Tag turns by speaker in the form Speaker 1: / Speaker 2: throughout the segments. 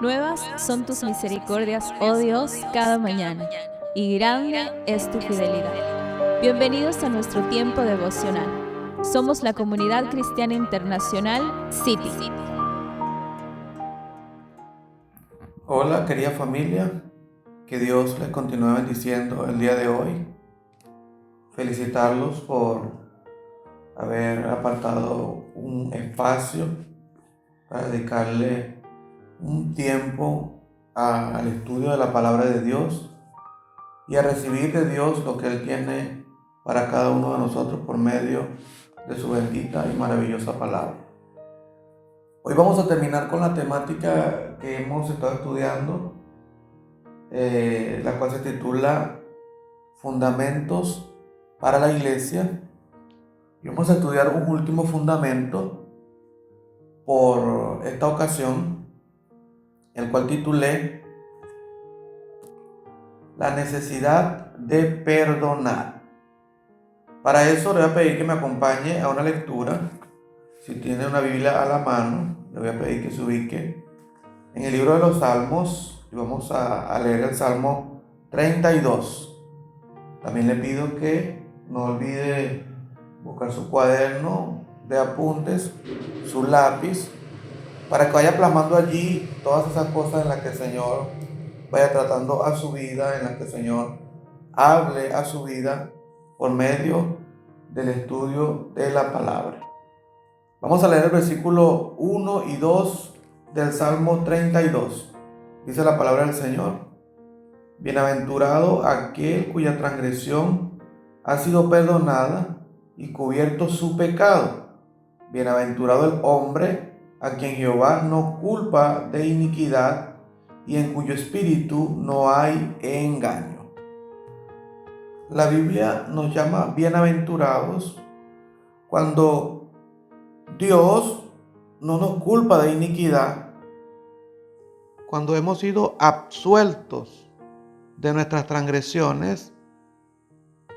Speaker 1: Nuevas son tus misericordias, oh Dios, cada mañana, y grande es tu fidelidad. Bienvenidos a nuestro tiempo devocional. Somos la Comunidad Cristiana Internacional City.
Speaker 2: Hola, querida familia, que Dios les continúe bendiciendo el día de hoy. Felicitarlos por haber apartado un espacio para dedicarle un tiempo al estudio de la palabra de Dios y a recibir de Dios lo que Él tiene para cada uno de nosotros por medio de su bendita y maravillosa palabra. Hoy vamos a terminar con la temática que hemos estado estudiando, la cual se titula Fundamentos para la Iglesia. Y vamos a estudiar un último fundamento por esta ocasión, el cual titulé La necesidad de perdonar. Para eso le voy a pedir que me acompañe a una lectura. Si tiene una Biblia a la mano, le voy a pedir que se ubique en el libro de los Salmos y vamos a leer el Salmo 32. También le pido que no olvide buscar su cuaderno de apuntes, su lápiz, para que vaya plasmando allí todas esas cosas en las que el Señor vaya tratando a su vida, en las que el Señor hable a su vida por medio del estudio de la palabra. Vamos a leer el versículo 1 y 2 del Salmo 32. Dice la palabra del Señor: Bienaventurado aquel cuya transgresión ha sido perdonada y cubierto su pecado. Bienaventurado el hombre a quien Jehová no culpa de iniquidad y en cuyo espíritu no hay engaño. La Biblia nos llama bienaventurados cuando Dios no nos culpa de iniquidad, cuando hemos sido absueltos de nuestras transgresiones,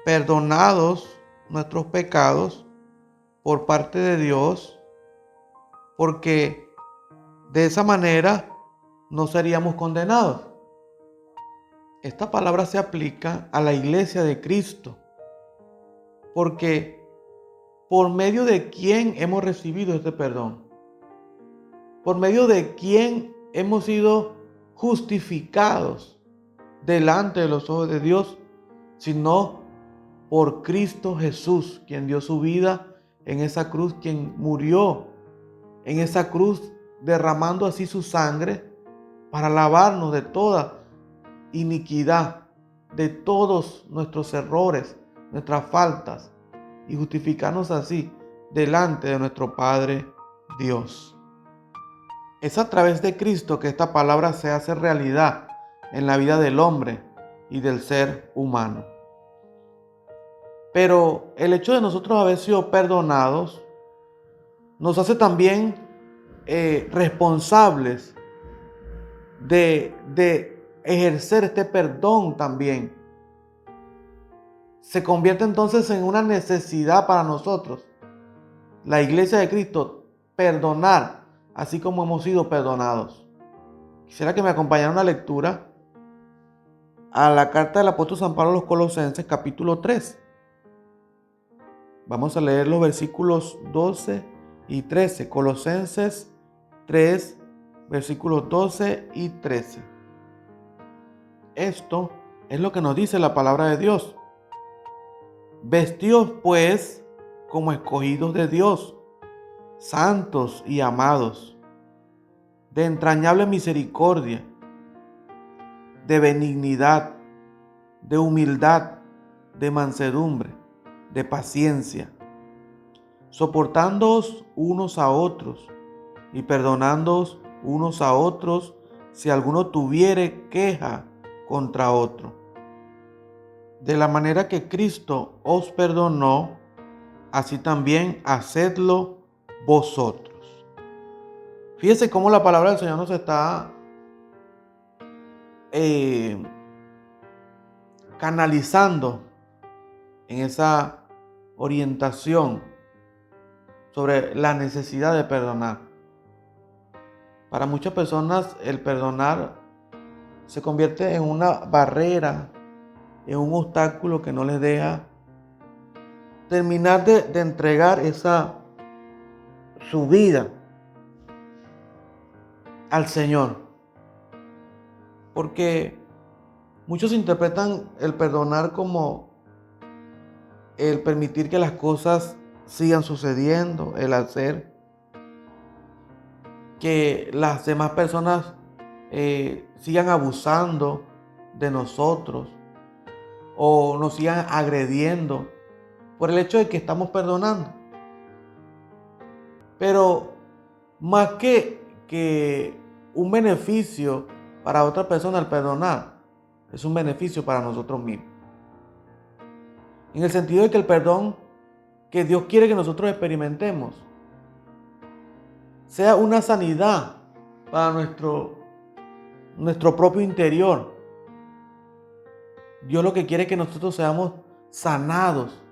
Speaker 2: perdonados nuestros pecados por parte de Dios, porque de esa manera no seríamos condenados. Esta palabra se aplica a la iglesia de Cristo, porque por medio de quién hemos recibido este perdón, por medio de quién hemos sido justificados delante de los ojos de Dios, sino por Cristo Jesús, quien dio su vida en esa cruz, quien murió en esa cruz, derramando así su sangre para lavarnos de toda iniquidad, de todos nuestros errores, nuestras faltas, y justificarnos así delante de nuestro Padre Dios. Es a través de Cristo que esta palabra se hace realidad en la vida del hombre y del ser humano. Pero el hecho de nosotros haber sido perdonados nos hace también responsables de ejercer este perdón también. Se convierte entonces en una necesidad para nosotros, la iglesia de Cristo, perdonar así como hemos sido perdonados. Quisiera que me acompañara una lectura a la carta del apóstol San Pablo a los Colosenses, capítulo 3. Vamos a leer los versículos 12 y 13. Colosenses 3, versículos 12 y 13. Esto es lo que nos dice la palabra de Dios. Vestíos pues como escogidos de Dios, santos y amados, de entrañable misericordia, de benignidad, de humildad, de mansedumbre, de paciencia, soportándoos unos a otros y perdonándoos unos a otros si alguno tuviere queja contra otro. De la manera que Cristo os perdonó, así también hacedlo vosotros. Fíjense cómo la palabra del Señor nos está canalizando en esa orientación sobre la necesidad de perdonar. Para muchas personas el perdonar se convierte en una barrera, en un obstáculo que no les deja terminar de entregar su vida al Señor. Porque muchos interpretan el perdonar como el permitir que las cosas sigan sucediendo, el hacer que las demás personas sigan abusando de nosotros o nos sigan agrediendo por el hecho de que estamos perdonando. Pero más que un beneficio para otra persona al perdonar, es un beneficio para nosotros mismos. En el sentido de que el perdón que Dios quiere que nosotros experimentemos sea una sanidad para nuestro propio interior. Dios lo que quiere es que nosotros seamos sanados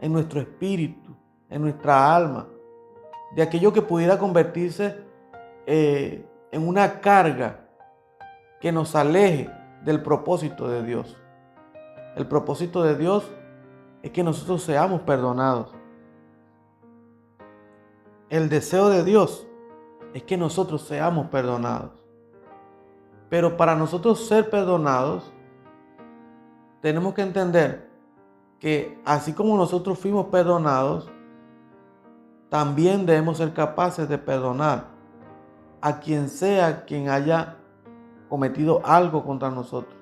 Speaker 2: en nuestro espíritu, en nuestra alma, de aquello que pudiera convertirse en una carga que nos aleje del propósito de Dios. El propósito de Dios es que nosotros seamos perdonados. El deseo de Dios es que nosotros seamos perdonados. Pero para nosotros ser perdonados, tenemos que entender que así como nosotros fuimos perdonados, también debemos ser capaces de perdonar a quien sea quien haya cometido algo contra nosotros.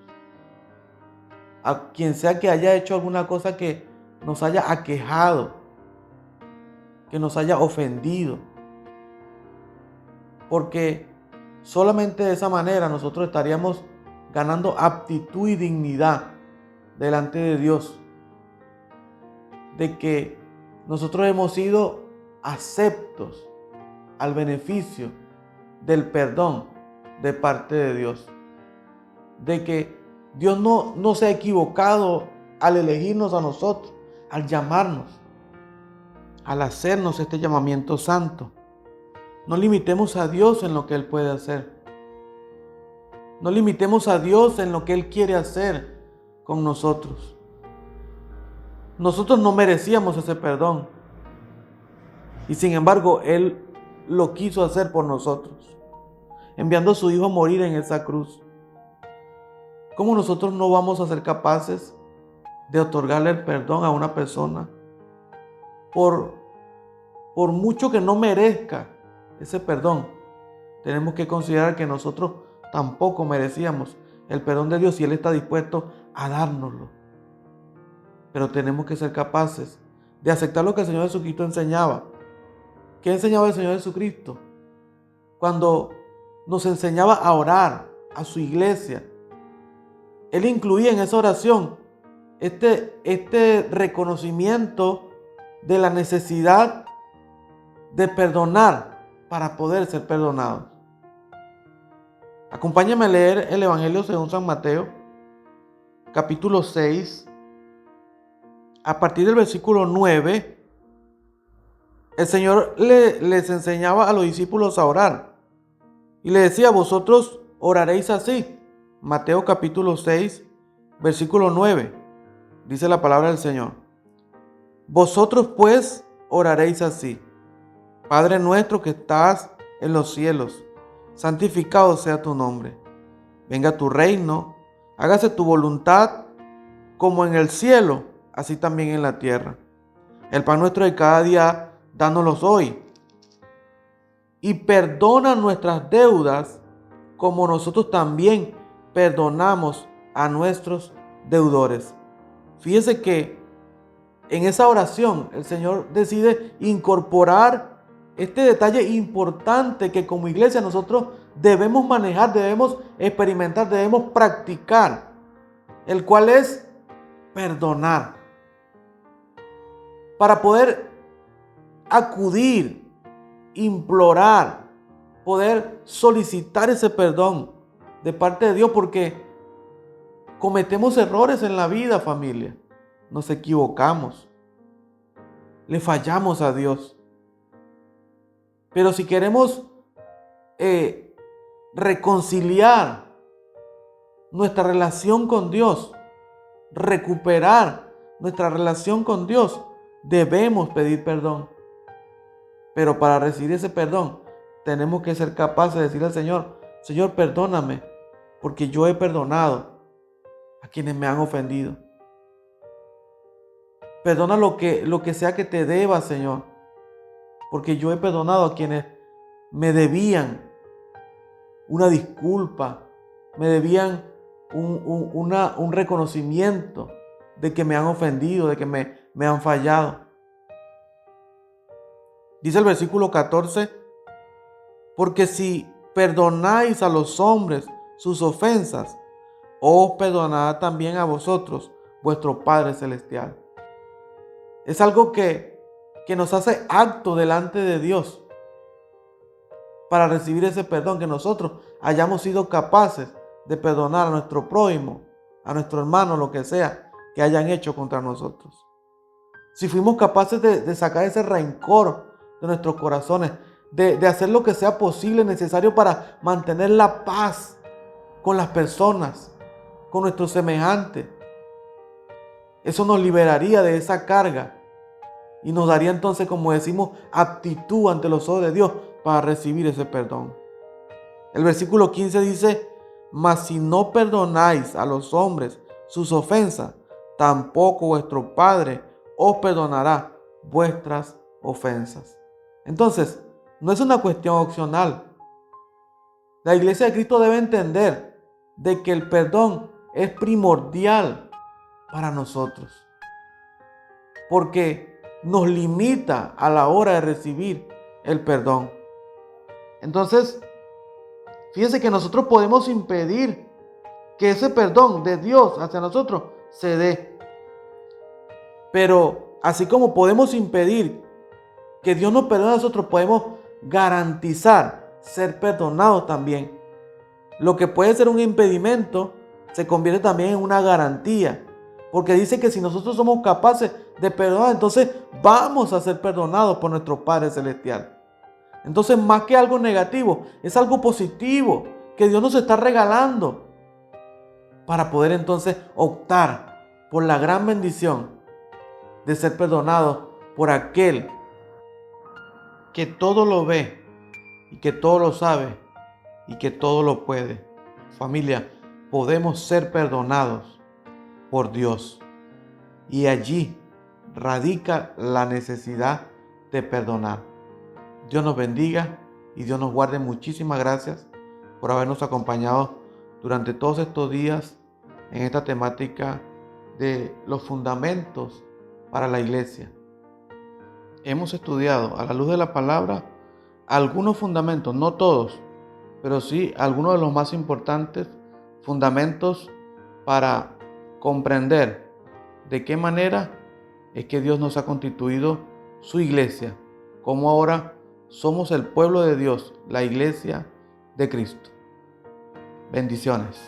Speaker 2: A quien sea que haya hecho alguna cosa que nos haya aquejado, que nos haya ofendido. Porque solamente de esa manera nosotros estaríamos ganando aptitud y dignidad delante de Dios. De que nosotros hemos sido aceptos al beneficio del perdón de parte de Dios. De que Dios no se ha equivocado al elegirnos a nosotros, al llamarnos, al hacernos este llamamiento santo. No limitemos a Dios en lo que Él puede hacer. No limitemos a Dios en lo que Él quiere hacer con nosotros. Nosotros no merecíamos ese perdón. Y sin embargo, Él lo quiso hacer por nosotros, enviando a su Hijo a morir en esa cruz. ¿Cómo nosotros no vamos a ser capaces de otorgarle el perdón a una persona por mucho que no merezca ese perdón? Tenemos que considerar que nosotros tampoco merecíamos el perdón de Dios y Él está dispuesto a dárnoslo. Pero tenemos que ser capaces de aceptar lo que el Señor Jesucristo enseñaba. ¿Qué enseñaba el Señor Jesucristo? Cuando nos enseñaba a orar a su iglesia, Él incluía en esa oración este reconocimiento de la necesidad de perdonar para poder ser perdonados. Acompáñame a leer el Evangelio según San Mateo, capítulo 6, a partir del versículo 9. El Señor les enseñaba a los discípulos a orar y le decía: vosotros oraréis así. Mateo capítulo 6, versículo 9. Dice la palabra del Señor: vosotros pues oraréis así: Padre nuestro que estás en los cielos, santificado sea tu nombre. Venga tu reino, hágase tu voluntad como en el cielo, así también en la tierra. El pan nuestro de cada día, dánoslos hoy. Y perdona nuestras deudas, como nosotros también perdonamos a nuestros deudores. Fíjese que en esa oración el Señor decide incorporar este detalle importante que como iglesia nosotros debemos manejar, debemos experimentar, debemos practicar, el cual es perdonar. Para poder acudir, implorar, poder solicitar ese perdón de parte de Dios, porque cometemos errores en la vida, familia. Nos equivocamos, le fallamos a Dios. Pero si queremos reconciliar nuestra relación con Dios, recuperar nuestra relación con Dios, debemos pedir perdón. Pero para recibir ese perdón, tenemos que ser capaces de decirle al Señor: Señor, perdóname, porque yo he perdonado a quienes me han ofendido. Perdona lo que sea que te deba, Señor, porque yo he perdonado a quienes me debían una disculpa, me debían un reconocimiento de que me han ofendido, de que me han fallado. Dice el versículo 14: porque si perdonáis a los hombres sus ofensas, os perdonará también a vosotros vuestro Padre Celestial. Es algo que nos hace acto delante de Dios para recibir ese perdón, que nosotros hayamos sido capaces de perdonar a nuestro prójimo, a nuestro hermano, lo que sea que hayan hecho contra nosotros. Si fuimos capaces de sacar ese rencor de nuestros corazones, de hacer lo que sea posible, necesario para mantener la paz con las personas, con nuestros semejantes, eso nos liberaría de esa carga y nos daría entonces, como decimos, aptitud ante los ojos de Dios para recibir ese perdón. El versículo 15 dice: mas si no perdonáis a los hombres sus ofensas, tampoco vuestro Padre os perdonará vuestras ofensas. Entonces, no es una cuestión opcional. La Iglesia de Cristo debe entender de que el perdón es primordial para nosotros, porque nos limita a la hora de recibir el perdón. Entonces, fíjense que nosotros podemos impedir que ese perdón de Dios hacia nosotros se dé. Pero así como podemos impedir que Dios nos perdone a nosotros, podemos garantizar ser perdonados también. Lo que puede ser un impedimento se convierte también en una garantía, porque dice que si nosotros somos capaces de perdonar, entonces vamos a ser perdonados por nuestro Padre Celestial. Entonces, más que algo negativo, es algo positivo que Dios nos está regalando para poder entonces optar por la gran bendición de ser perdonados por aquel que todo lo ve y que todo lo sabe y que todo lo puede. Familia, podemos ser perdonados por Dios, y allí radica la necesidad de perdonar. Dios nos bendiga y Dios nos guarde. Muchísimas gracias por habernos acompañado durante todos estos días en esta temática de los fundamentos para la iglesia. Hemos estudiado a la luz de la palabra algunos fundamentos, no todos, pero sí algunos de los más importantes fundamentos para comprender de qué manera es que Dios nos ha constituido su iglesia, como ahora somos el pueblo de Dios, la iglesia de Cristo. Bendiciones.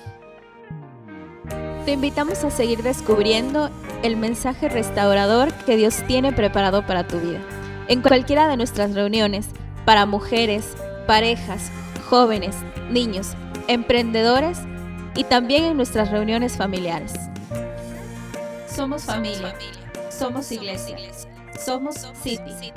Speaker 1: Te invitamos a seguir descubriendo el mensaje restaurador que Dios tiene preparado para tu vida. En cualquiera de nuestras reuniones, para mujeres, parejas, jóvenes, niños, emprendedores y también en nuestras reuniones familiares. Somos familia, somos iglesia, somos City.